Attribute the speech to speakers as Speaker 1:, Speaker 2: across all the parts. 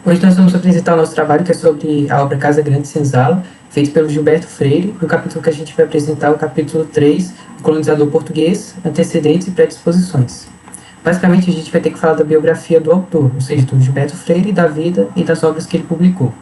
Speaker 1: Hoje nós vamos apresentar o nosso trabalho, que é sobre a obra Casa Grande Senzala, feito pelo Gilberto Freire. No capítulo que a gente vai apresentar, o capítulo 3, o colonizador português, antecedentes e predisposições. Basicamente, a gente vai ter que falar da biografia do autor, ou seja, do Gilberto Freire, da vida e das obras que ele publicou.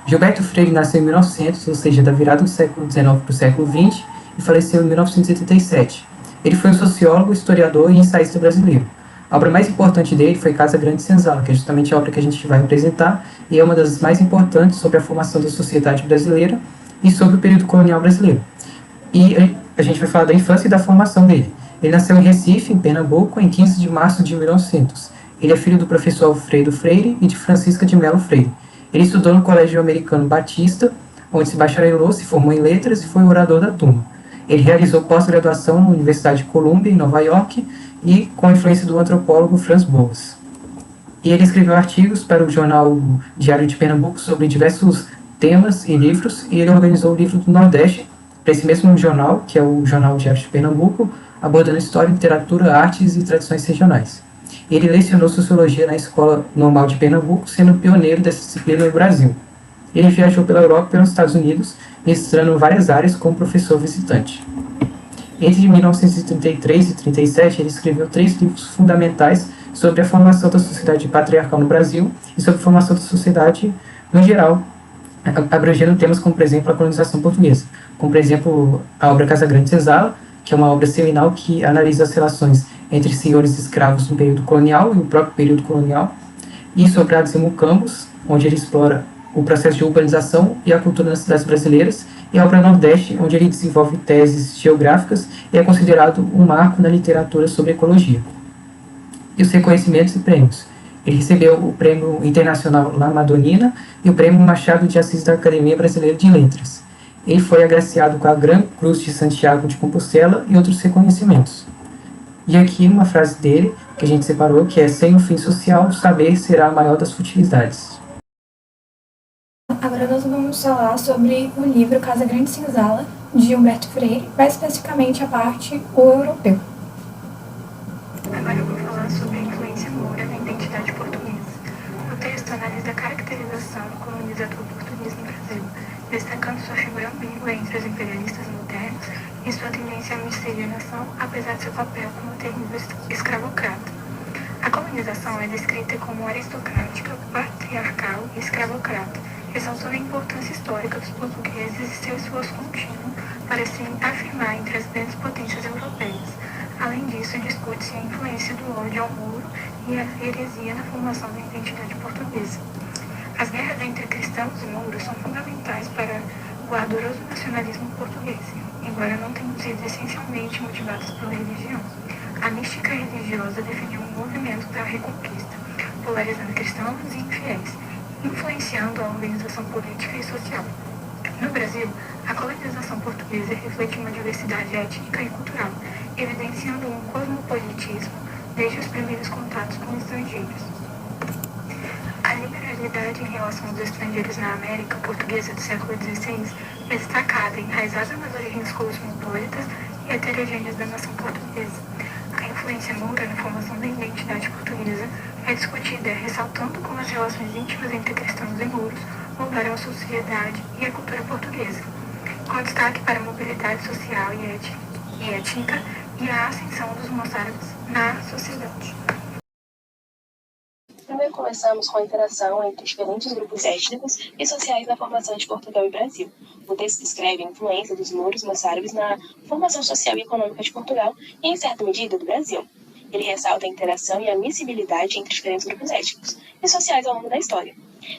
Speaker 1: Gilberto Freire nasceu em 1900, ou seja, da virada do século XIX para o século XX, e faleceu em 1987. Ele foi um sociólogo, historiador e ensaísta brasileiro. A obra mais importante dele foi Casa Grande Senzala, que é justamente a obra que a gente vai apresentar, e é uma das mais importantes sobre a formação da sociedade brasileira e sobre o período colonial brasileiro. E a gente vai falar da infância e da formação dele. Ele nasceu em Recife, em Pernambuco, em 15 de março de 1900. Ele é filho do professor Alfredo Freire e de Francisca de Melo Freire. Ele estudou no Colégio Americano Batista, onde se bacharelou, se formou em letras e foi orador da turma. Ele realizou pós-graduação na Universidade de Columbia, em Nova York, e com a influência do antropólogo Franz Boas. E ele escreveu artigos para o jornal Diário de Pernambuco sobre diversos temas e livros, e ele organizou o livro do Nordeste para esse mesmo jornal, que é o Jornal Diário de Pernambuco, abordando história, literatura, artes e tradições regionais. Ele lecionou Sociologia na Escola Normal de Pernambuco, sendo pioneiro dessa disciplina no Brasil. Ele viajou pela Europa e pelos Estados Unidos, mestrando em várias áreas como professor visitante. Entre 1933 e 1937, ele escreveu 3 livros fundamentais sobre a formação da sociedade patriarcal no Brasil e sobre a formação da sociedade no geral, abrangendo temas como, por exemplo, a colonização portuguesa, como, por exemplo, a obra Casa Grande Senzala, que é uma obra seminal que analisa as relações entre senhores e escravos no período colonial e o próprio período colonial, e Sobrados e Mucambos, onde ele explora o processo de urbanização e a cultura nas cidades brasileiras, e a obra Nordeste, onde ele desenvolve teses geográficas e é considerado um marco na literatura sobre ecologia. E os reconhecimentos e prêmios. Ele recebeu o Prêmio Internacional La Madonina e o Prêmio Machado de Assis da Academia Brasileira de Letras. Ele foi agraciado com a Gran Cruz de Santiago de Compostela e outros reconhecimentos. E aqui uma frase dele, que a gente separou, que é: sem o fim social, o saber será a maior das futilidades.
Speaker 2: Agora nós vamos falar sobre o livro Casa Grande Senzala, de Gilberto Freire, mais especificamente a parte O Europeu.
Speaker 3: Agora eu vou falar sobre a influência moura na identidade portuguesa. O texto analisa a caracterização do colonizador português no Brasil, destacando sua figura ambígua entre os imperialistas modernos e sua tendência à miscigenação, apesar de seu papel como terrível escravocrata. A colonização é descrita como aristocrática, patriarcal e escravocrata, ressaltando a importância histórica dos portugueses e seu esforço contínuo para se afirmar entre as grandes potências europeias. Além disso, discute-se a influência do ódio ao muro e a heresia na formação da identidade portuguesa. As guerras entre cristãos e mouros são fundamentais para o ardoroso nacionalismo português, embora não tenham sido essencialmente motivadas pela religião. A mística religiosa definiu um movimento da reconquista, polarizando cristãos e infiéis, influenciando a organização política e social. No Brasil, a colonização portuguesa reflete uma diversidade étnica e cultural, evidenciando um cosmopolitismo desde os primeiros contatos com estrangeiros. A liberalidade em relação aos estrangeiros na América portuguesa do século XVI é destacada, enraizada nas origens cosmopolitas e heterogêneas da nação portuguesa. A influência moura na formação da identidade portuguesa é discutida, ressaltando como as relações íntimas entre cristãos e mouros moldaram a sociedade e a cultura portuguesa, com destaque para a mobilidade social e étnica e a ascensão dos mozárabes na sociedade.
Speaker 4: Primeiro começamos com a interação entre diferentes grupos étnicos e sociais na formação de Portugal e Brasil. O texto descreve a influência dos mouros moçárabes na formação social e econômica de Portugal e, em certa medida, do Brasil. Ele ressalta a interação e a miscibilidade entre diferentes grupos étnicos e sociais ao longo da história.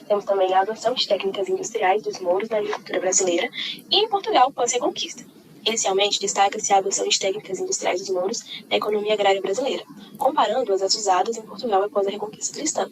Speaker 4: Temos também a adoção de técnicas industriais dos mouros na agricultura brasileira e em Portugal pós-reconquista. Inicialmente, destaca-se a adoção de técnicas industriais dos mouros na economia agrária brasileira, comparando-as às usadas em Portugal após a Reconquista Cristã.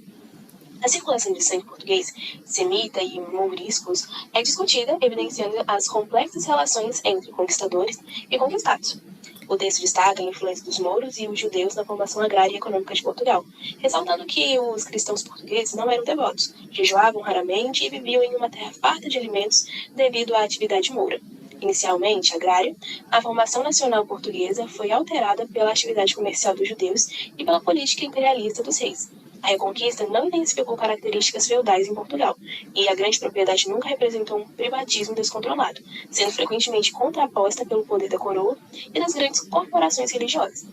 Speaker 4: A circulação de sangue português, semita e mouriscos é discutida, evidenciando as complexas relações entre conquistadores e conquistados. O texto destaca a influência dos mouros e os judeus na formação agrária e econômica de Portugal, ressaltando que os cristãos portugueses não eram devotos, jejuavam raramente e viviam em uma terra farta de alimentos devido à atividade moura. Inicialmente agrária, a formação nacional portuguesa foi alterada pela atividade comercial dos judeus e pela política imperialista dos reis. A Reconquista não intensificou características feudais em Portugal, e a grande propriedade nunca representou um privatismo descontrolado, sendo frequentemente contraposta pelo poder da coroa e das grandes corporações religiosas.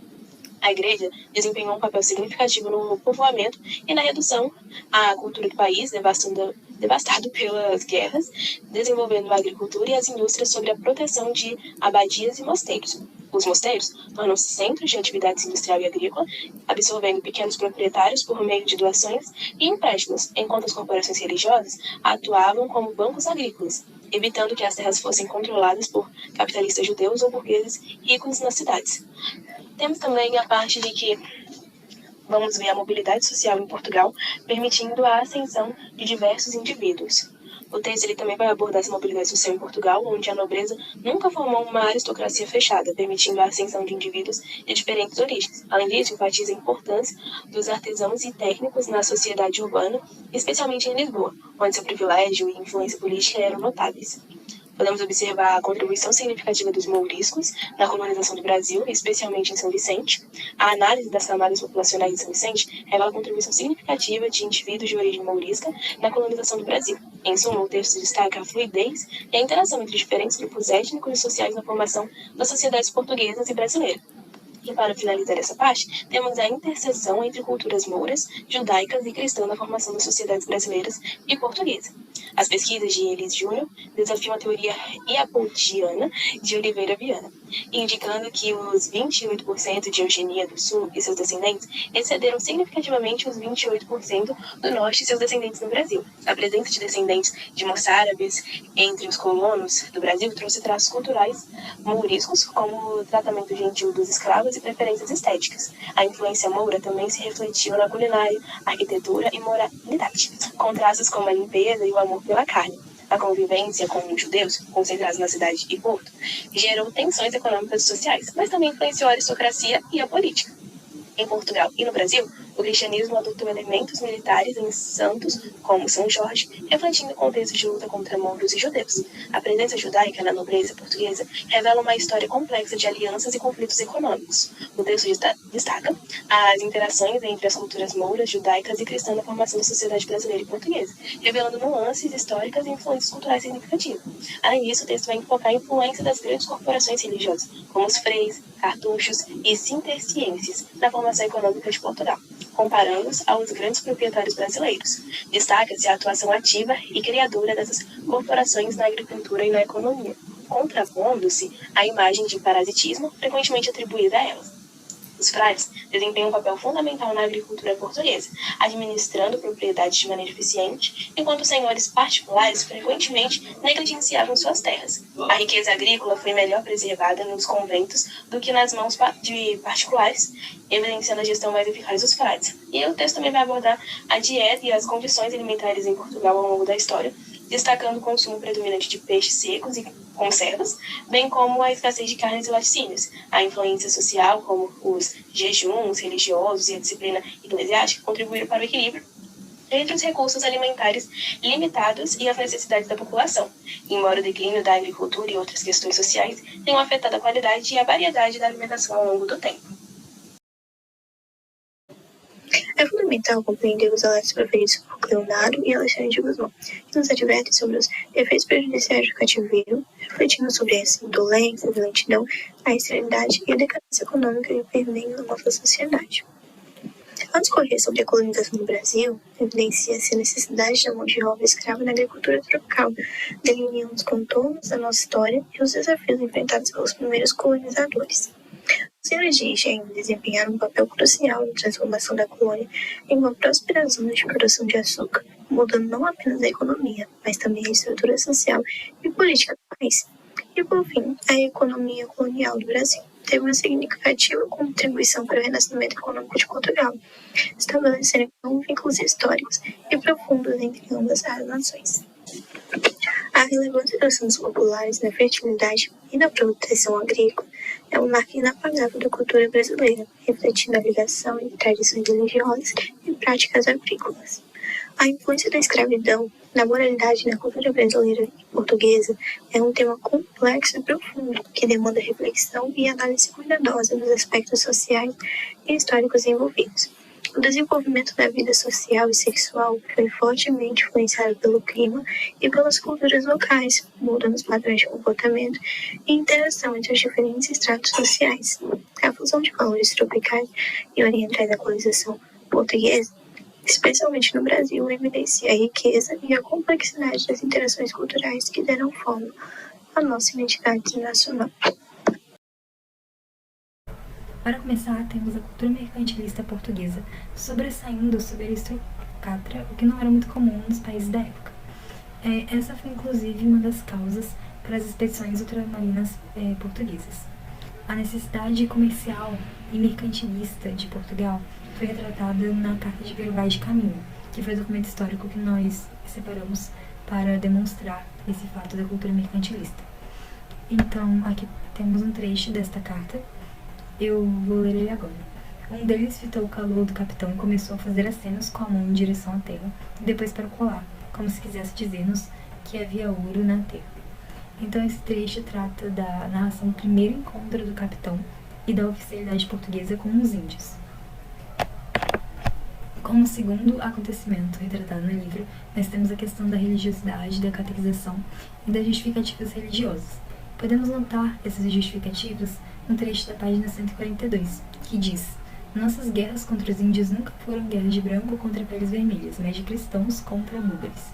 Speaker 4: A Igreja desempenhou um papel significativo no povoamento e na redução à cultura do país, devastado pelas guerras, desenvolvendo a agricultura e as indústrias sob a proteção de abadias e mosteiros. Os mosteiros tornam-se centros de atividades industrial e agrícola, absorvendo pequenos proprietários por meio de doações e empréstimos, enquanto as corporações religiosas atuavam como bancos agrícolas, evitando que as terras fossem controladas por capitalistas judeus ou burgueses ricos nas cidades. Temos também a parte de que vamos ver a mobilidade social em Portugal, permitindo a ascensão de diversos indivíduos. O texto ele também vai abordar essa mobilidade social em Portugal, onde a nobreza nunca formou uma aristocracia fechada, permitindo a ascensão de indivíduos de diferentes origens. Além disso, enfatiza a importância dos artesãos e técnicos na sociedade urbana, especialmente em Lisboa, onde seu privilégio e influência política eram notáveis. Podemos observar a contribuição significativa dos mouriscos na colonização do Brasil, especialmente em São Vicente. A análise das camadas populacionais de São Vicente revela a contribuição significativa de indivíduos de origem mourisca na colonização do Brasil. Em suma, o texto destaca a fluidez e a interação entre diferentes grupos étnicos e sociais na formação das sociedades portuguesas e brasileiras. E para finalizar essa parte, temos a interseção entre culturas mouras, judaicas e cristãs na formação das sociedades brasileiras e portuguesas. As pesquisas de Elis Júnior desafiam a teoria iapontiana de Oliveira Viana, indicando que os 28% de Eugenia do Sul e seus descendentes excederam significativamente os 28% do Norte e seus descendentes no Brasil. A presença de descendentes de moçárabes entre os colonos do Brasil trouxe traços culturais mouriscos, como o tratamento gentil dos escravos e preferências estéticas. A influência moura também se refletiu na culinária, arquitetura e moralidade, com traços como a limpeza e o amor pela carne. A convivência com os judeus, concentrados na cidade e porto, gerou tensões econômicas e sociais, mas também influenciou a aristocracia e a política. Em Portugal e no Brasil, o cristianismo adotou elementos militares em santos como São Jorge, refletindo o contexto de luta contra mouros e judeus. A presença judaica na nobreza portuguesa revela uma história complexa de alianças e conflitos econômicos. O texto destaca as interações entre as culturas mouras, judaicas e cristãs na formação da sociedade brasileira e portuguesa, revelando nuances históricas e influências culturais significativas. Além disso, o texto vai enfocar a influência das grandes corporações religiosas, como os freis, cartuchos e cistercienses, na formação econômica de Portugal, comparando-os aos grandes proprietários brasileiros. Destaca-se a atuação ativa e criadora dessas corporações na agricultura e na economia, contrapondo-se à imagem de parasitismo frequentemente atribuída a elas. Os frades desempenham um papel fundamental na agricultura portuguesa, administrando propriedades de maneira eficiente, enquanto os senhores particulares frequentemente negligenciavam suas terras. A riqueza agrícola foi melhor preservada nos conventos do que nas mãos de particulares, evidenciando a gestão mais eficaz dos frades. E o texto também vai abordar a dieta e as condições alimentares em Portugal ao longo da história, destacando o consumo predominante de peixes secos e conservas, bem como a escassez de carnes e laticínios. A influência social, como os jejuns religiosos e a disciplina eclesiástica, contribuíram para o equilíbrio entre os recursos alimentares limitados e as necessidades da população, embora o declínio da agricultura e outras questões sociais tenham afetado a qualidade e a variedade da alimentação ao longo do tempo.
Speaker 5: É fundamental compreender os relatos proferidos por Leonardo e Alexandre de Gusmão, que nos advertem sobre os efeitos prejudiciais do cativeiro, refletindo sobre essa indolência, a lentidão, a esterilidade e a decadência econômica que permeiam a nossa sociedade. Ao discorrer sobre a colonização do Brasil, evidencia-se a necessidade da mão de obra escrava na agricultura tropical, delineando os contornos da nossa história e os desafios enfrentados pelos primeiros colonizadores. Os senhores de engenho desempenharam um papel crucial na transformação da colônia em uma próspera zona de produção de açúcar, mudando não apenas a economia, mas também a estrutura social e política do país. E, por fim, a economia colonial do Brasil teve uma significativa contribuição para o renascimento econômico de Portugal, estabelecendo vínculos históricos e profundos entre ambas as nações. A relevância dos santos populares na fertilidade e na proteção agrícola é uma marca inapagável da cultura brasileira, refletindo a ligação entre tradições religiosas e práticas agrícolas. A influência da escravidão na moralidade na cultura brasileira e portuguesa é um tema complexo e profundo que demanda reflexão e análise cuidadosa dos aspectos sociais e históricos envolvidos. O desenvolvimento da vida social e sexual foi fortemente influenciado pelo clima e pelas culturas locais, mudando os padrões de comportamento e interação entre os diferentes estratos sociais. A fusão de valores tropicais e orientais da colonização portuguesa, especialmente no Brasil, evidencia a riqueza e a complexidade das interações culturais que deram forma à nossa identidade nacional.
Speaker 6: Para começar, temos a cultura mercantilista portuguesa, sobressaindo sobre a aristocrata, o que não era muito comum nos países da época. Essa foi inclusive uma das causas para as expedições ultramarinas portuguesas. A necessidade comercial e mercantilista de Portugal foi retratada na Carta de Vaz de Caminha, que foi o documento histórico que nós separamos para demonstrar esse fato da cultura mercantilista. Então, aqui temos um trecho desta carta. Eu vou ler ele agora. Um deles fitou o calor do capitão e começou a fazer acenos com a mão em direção à terra, e depois para colar, como se quisesse dizer-nos que havia ouro na terra. Então esse trecho trata da narração do primeiro encontro do capitão e da oficialidade portuguesa com os índios. Como segundo acontecimento retratado no livro, nós temos a questão da religiosidade, da catequização e das justificativas religiosas. Podemos notar essas justificativas no trecho da página 142, que diz: nossas guerras contra os índios nunca foram guerras de branco contra peles vermelhas, mas de cristãos contra búlgares.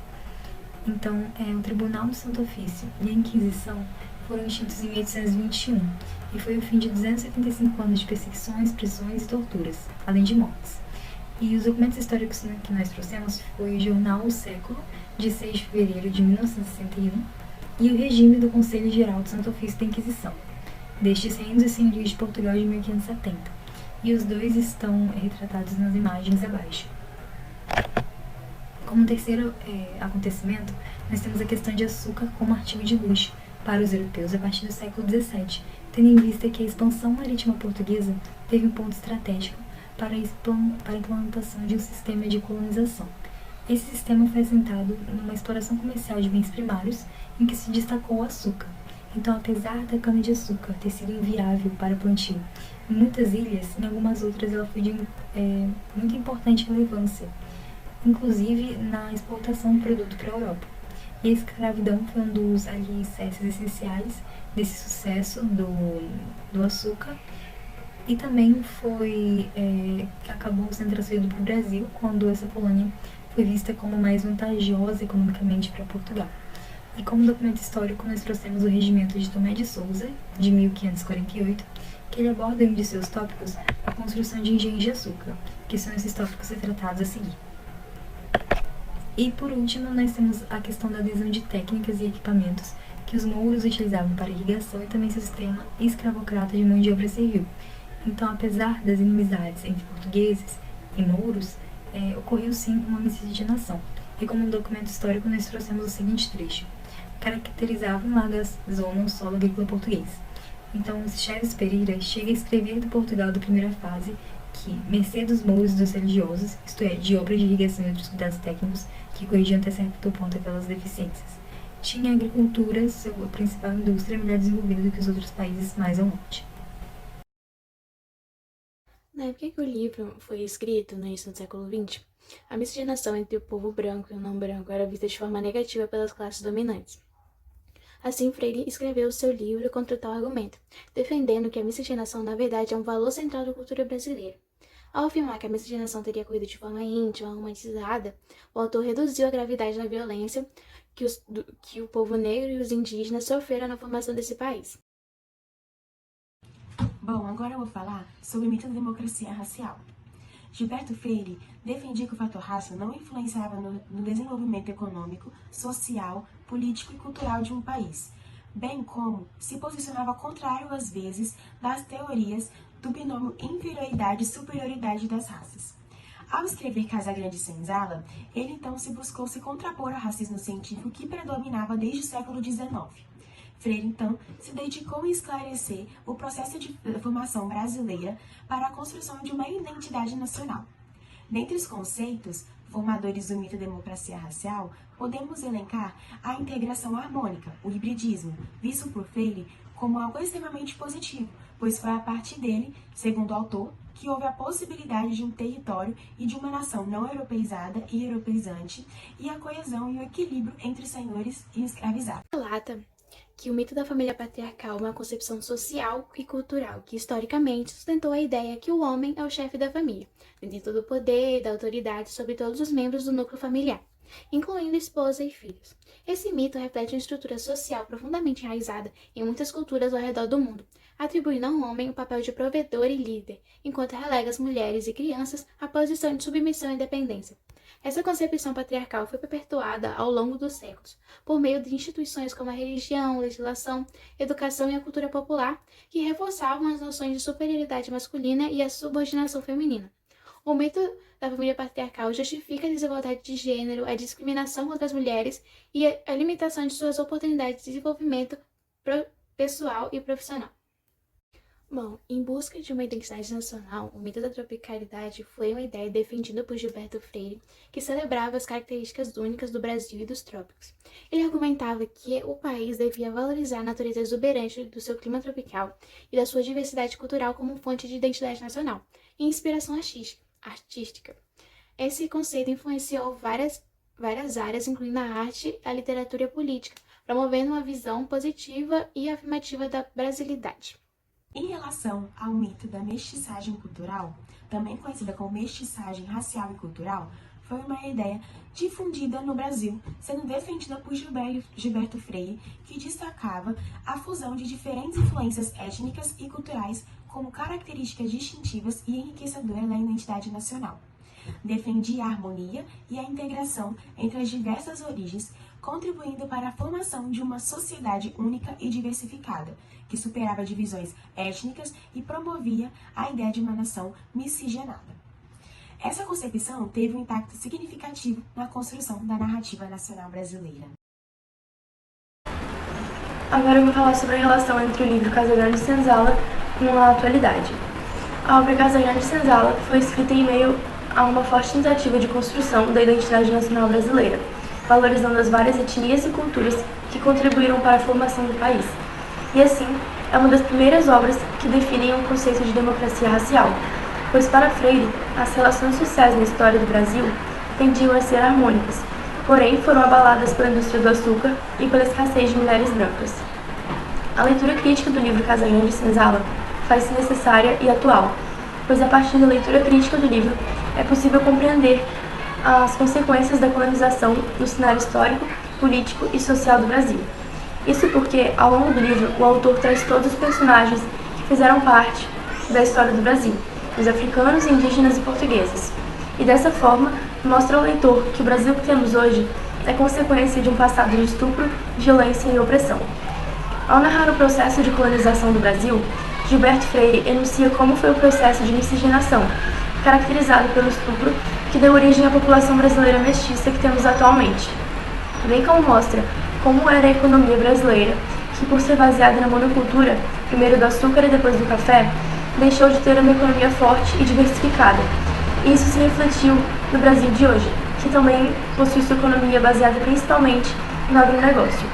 Speaker 6: Então, o Tribunal do Santo Ofício e a Inquisição foram extintos em 1821, e foi o fim de 275 anos de perseguições, prisões e torturas, além de mortes. E os documentos históricos que nós trouxemos foi o Jornal O Século, de 6 de fevereiro de 1961, e o regime do Conselho Geral do Santo Ofício da Inquisição, destes reinos e senhorios de Portugal de 1570, e os dois estão retratados nas imagens abaixo. Como terceiro acontecimento, nós temos a questão de açúcar como artigo de luxo para os europeus a partir do século XVII, tendo em vista que a expansão marítima portuguesa teve um ponto estratégico para a implantação de um sistema de colonização. Esse sistema foi assentado numa exploração comercial de bens primários, em que se destacou o açúcar. Então, apesar da cana-de-açúcar ter sido inviável para plantio em muitas ilhas, em algumas outras ela foi de muito importante relevância, inclusive na exportação do produto para a Europa. E a escravidão foi um dos alicerces essenciais desse sucesso do açúcar, e também acabou sendo transferido para o Brasil quando essa colônia foi vista como mais vantajosa economicamente para Portugal. E como documento histórico, nós trouxemos o Regimento de Tomé de Souza, de 1548, que ele aborda em um de seus tópicos a construção de engenhos de açúcar, que são esses tópicos retratados a seguir. E por último, nós temos a questão da adesão de técnicas e equipamentos que os mouros utilizavam para irrigação e também seu sistema escravocrata de mão de obra servil. Então, apesar das inimizades entre portugueses e mouros, ocorreu sim uma miscigenação. E como documento histórico, nós trouxemos o seguinte trecho: caracterizava em larga zona o solo agrícola português. Então, Chaves Pereira chega a escrever do Portugal da primeira fase que, mercê dos mouros e dos religiosos, isto é, de obras de irrigação e outros cuidados técnicos que corrigiam até certo ponto aquelas deficiências, tinha a agricultura, sua principal indústria, melhor desenvolvida do que os outros países mais ao norte.
Speaker 7: Na época que o livro foi escrito, no início do século XX, a miscigenação entre o povo branco e o não branco era vista de forma negativa pelas classes dominantes. Assim, Freire escreveu seu livro contra tal argumento, defendendo que a miscigenação na verdade é um valor central da cultura brasileira. Ao afirmar que a miscigenação teria ocorrido de forma íntima, romantizada, o autor reduziu a gravidade da violência que o povo negro e os indígenas sofreram na formação desse país.
Speaker 8: Bom, agora eu vou falar sobre o mito da democracia racial. Gilberto Freire defendia que o fator raça não influenciava no desenvolvimento econômico, social, político e cultural de um país, bem como se posicionava contrário, às vezes, das teorias do binômio inferioridade e superioridade das raças. Ao escrever Casagrande Senzala, ele então buscou se contrapor ao racismo científico que predominava desde o século XIX. Freire, então, se dedicou a esclarecer o processo de formação brasileira para a construção de uma identidade nacional. Dentre os conceitos formadores do mito da democracia racial, podemos elencar a integração harmônica, o hibridismo, visto por Freire como algo extremamente positivo, pois foi a partir dele, segundo o autor, que houve a possibilidade de um território e de uma nação não europeizada e europeizante, e a coesão e o equilíbrio entre senhores e escravizados.
Speaker 7: Relata que o mito da família patriarcal é uma concepção social e cultural que, historicamente, sustentou a ideia que o homem é o chefe da família, detento do poder e da autoridade sobre todos os membros do núcleo familiar, incluindo esposa e filhos. Esse mito reflete uma estrutura social profundamente enraizada em muitas culturas ao redor do mundo, atribuindo ao homem o papel de provedor e líder, enquanto relega as mulheres e crianças à posição de submissão e dependência. Essa concepção patriarcal foi perpetuada ao longo dos séculos, por meio de instituições como a religião, legislação, educação e a cultura popular, que reforçavam as noções de superioridade masculina e a subordinação feminina. O mito da família patriarcal justifica a desigualdade de gênero, a discriminação contra as mulheres e a limitação de suas oportunidades de desenvolvimento pessoal e profissional. Bom, em busca de uma identidade nacional, o mito da tropicalidade foi uma ideia defendida por Gilberto Freire, que celebrava as características únicas do Brasil e dos trópicos. Ele argumentava que o país devia valorizar a natureza exuberante do seu clima tropical e da sua diversidade cultural como fonte de identidade nacional e inspiração artística. Esse conceito influenciou várias áreas, incluindo a arte, a literatura e a política, promovendo uma visão positiva e afirmativa da brasilidade.
Speaker 8: Em relação ao mito da mestiçagem cultural, também conhecida como mestiçagem racial e cultural, foi uma ideia difundida no Brasil, sendo defendida por Gilberto Freire, que destacava a fusão de diferentes influências étnicas e culturais como características distintivas e enriquecedoras da identidade nacional. Defendia a harmonia e a integração entre as diversas origens, contribuindo para a formação de uma sociedade única e diversificada, que superava divisões étnicas e promovia a ideia de uma nação miscigenada. Essa concepção teve um impacto significativo na construção da narrativa nacional brasileira.
Speaker 9: Agora eu vou falar sobre a relação entre o livro Casagrande e Senzala com a atualidade. A obra Casagrande e Senzala foi escrita em meio a uma forte tentativa de construção da identidade nacional brasileira, valorizando as várias etnias e culturas que contribuíram para a formação do país. E assim, é uma das primeiras obras que definem o conceito de democracia racial, pois para Freire, as relações sociais na história do Brasil tendiam a ser harmônicas, porém foram abaladas pela indústria do açúcar e pela escassez de mulheres brancas. A leitura crítica do livro Casagrande e Senzala faz-se necessária e atual, pois a partir da leitura crítica do livro é possível compreender as consequências da colonização no cenário histórico, político e social do Brasil. Isso porque, ao longo do livro, o autor traz todos os personagens que fizeram parte da história do Brasil, os africanos, indígenas e portugueses. E dessa forma, mostra ao leitor que o Brasil que temos hoje é consequência de um passado de estupro, violência e opressão. Ao narrar o processo de colonização do Brasil, Gilberto Freire enuncia como foi o processo de miscigenação, caracterizado pelo estupro que deu origem à população brasileira mestiça que temos atualmente, bem como mostra como era a economia brasileira, que por ser baseada na monocultura, primeiro do açúcar e depois do café, deixou de ter uma economia forte e diversificada. E isso se refletiu no Brasil de hoje, que também possui sua economia baseada principalmente no agronegócio.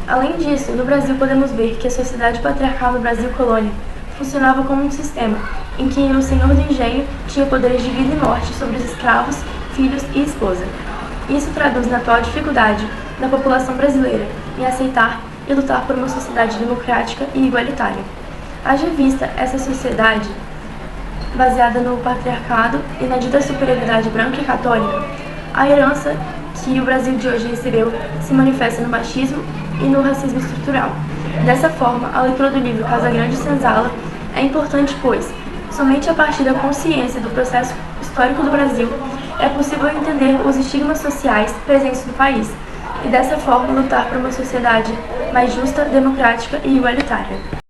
Speaker 9: Além disso, no Brasil podemos ver que a sociedade patriarcal no Brasil colônia funcionava como um sistema em que o senhor do engenho tinha poderes de vida e morte sobre os escravos, filhos e esposa. Isso traduz na atual dificuldade da população brasileira em aceitar e lutar por uma sociedade democrática e igualitária. Haja vista essa sociedade baseada no patriarcado e na dita superioridade branca e católica, a herança que o Brasil de hoje recebeu se manifesta no machismo e no racismo estrutural. Dessa forma, a leitura do livro Casagrande e Senzala é importante, pois, somente a partir da consciência do processo histórico do Brasil é possível entender os estigmas sociais presentes no país e, dessa forma, lutar por uma sociedade mais justa, democrática e igualitária.